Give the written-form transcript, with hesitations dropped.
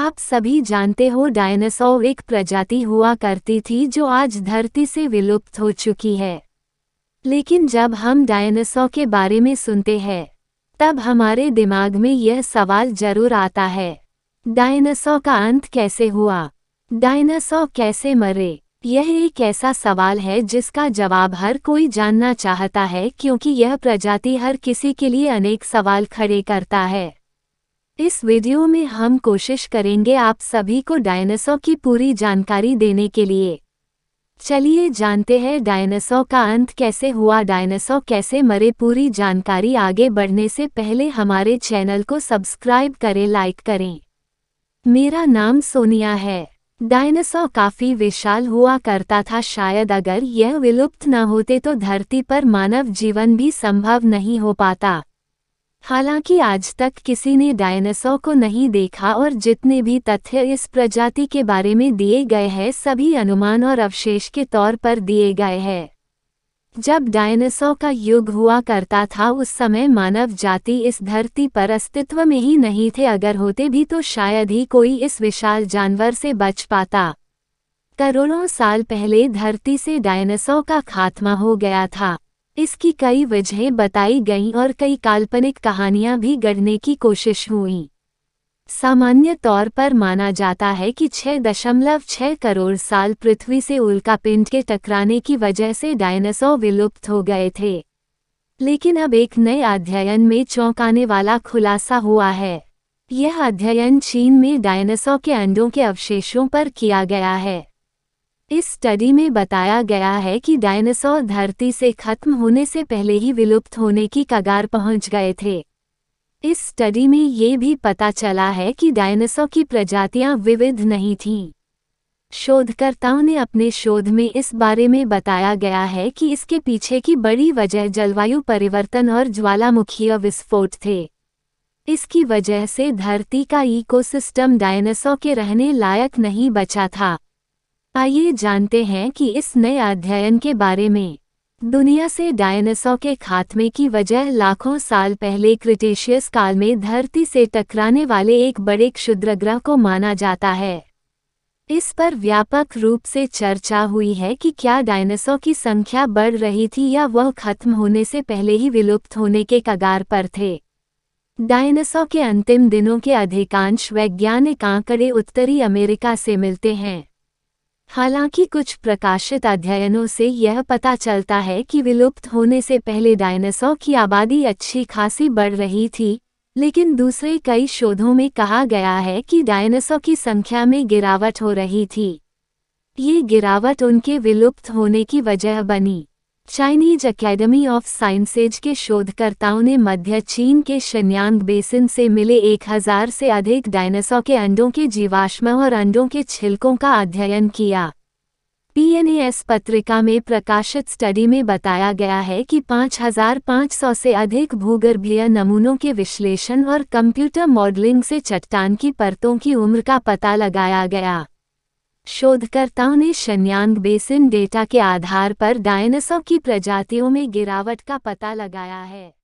आप सभी जानते हो डायनासोर एक प्रजाति हुआ करती थी जो आज धरती से विलुप्त हो चुकी है। लेकिन जब हम डायनासोर के बारे में सुनते हैं तब हमारे दिमाग में यह सवाल जरूर आता है, डायनासोर का अंत कैसे हुआ? डायनासोर कैसे मरे? यह एक ऐसा सवाल है जिसका जवाब हर कोई जानना चाहता है, क्योंकि यह प्रजाति हर किसी के लिए अनेक सवाल खड़े करता है। इस वीडियो में हम कोशिश करेंगे आप सभी को डायनासोर की पूरी जानकारी देने के लिए। चलिए जानते हैं डायनासोर का अंत कैसे हुआ, डायनासोर कैसे मरे। पूरी जानकारी आगे बढ़ने से पहले हमारे चैनल को सब्सक्राइब करें, लाइक करें। मेरा नाम सोनिया है। डायनासोर काफी विशाल हुआ करता था। शायद अगर यह विलुप्त न होते तो धरती पर मानव जीवन भी संभव नहीं हो पाता। हालांकि आज तक किसी ने डायनासोर को नहीं देखा और जितने भी तथ्य इस प्रजाति के बारे में दिए गए हैं सभी अनुमान और अवशेष के तौर पर दिए गए हैं। जब डायनासोर का युग हुआ करता था उस समय मानव जाति इस धरती पर अस्तित्व में ही नहीं थे। अगर होते भी तो शायद ही कोई इस विशाल जानवर से बच पाता। करोड़ों साल पहले धरती से डायनासोर का खात्मा हो गया था। इसकी कई वजहें बताई गईं और कई काल्पनिक कहानियां भी गढ़ने की कोशिश हुई। सामान्य तौर पर माना जाता है कि 6.6 करोड़ साल पृथ्वी से उल्कापिंड के टकराने की वजह से डायनासोर विलुप्त हो गए थे। लेकिन अब एक नए अध्ययन में चौंकाने वाला खुलासा हुआ है। यह अध्ययन चीन में डायनासोर के अंडों के अवशेषों पर किया गया है। इस स्टडी में बताया गया है कि डायनासोर धरती से खत्म होने से पहले ही विलुप्त होने की कगार पहुंच गए थे। इस स्टडी में ये भी पता चला है कि डायनासोर की प्रजातियां विविध नहीं थीं। शोधकर्ताओं ने अपने शोध में इस बारे में बताया गया है कि इसके पीछे की बड़ी वजह जलवायु परिवर्तन और ज्वालामुखीय विस्फोट थे। इसकी वजह से धरती का इकोसिस्टम डायनासोर के रहने लायक नहीं बचा था। आइए जानते हैं कि इस नए अध्ययन के बारे में। दुनिया से डायनासोर के खात्मे की वजह लाखों साल पहले क्रिटेशियस काल में धरती से टकराने वाले एक बड़े क्षुद्रग्रह को माना जाता है। इस पर व्यापक रूप से चर्चा हुई है कि क्या डायनासोर की संख्या बढ़ रही थी या वह खत्म होने से पहले ही विलुप्त होने के कगार पर थे। डायनासोर के अंतिम दिनों के अधिकांश वैज्ञानिक आंकड़े उत्तरी अमेरिका से मिलते हैं। हालांकि कुछ प्रकाशित अध्ययनों से यह पता चलता है कि विलुप्त होने से पहले डायनासोर की आबादी अच्छी खासी बढ़ रही थी, लेकिन दूसरे कई शोधों में कहा गया है कि डायनासोर की संख्या में गिरावट हो रही थी। ये गिरावट उनके विलुप्त होने की वजह बनी। चाइनीज एकेडमी ऑफ साइंसेज के शोधकर्ताओं ने मध्य चीन के शिन्यांग बेसिन से मिले 1000 से अधिक डायनासोर के अंडों के जीवाश्म और अंडों के छिलकों का अध्ययन किया। PNAS पत्रिका में प्रकाशित स्टडी में बताया गया है कि 5500 से अधिक भूगर्भीय नमूनों के विश्लेषण और कंप्यूटर मॉडलिंग से चट्टान की परतों की उम्र का पता लगाया गया। शोधकर्ताओं ने शिन्यांग बेसिन डेटा के आधार पर डायनासोर की प्रजातियों में गिरावट का पता लगाया है।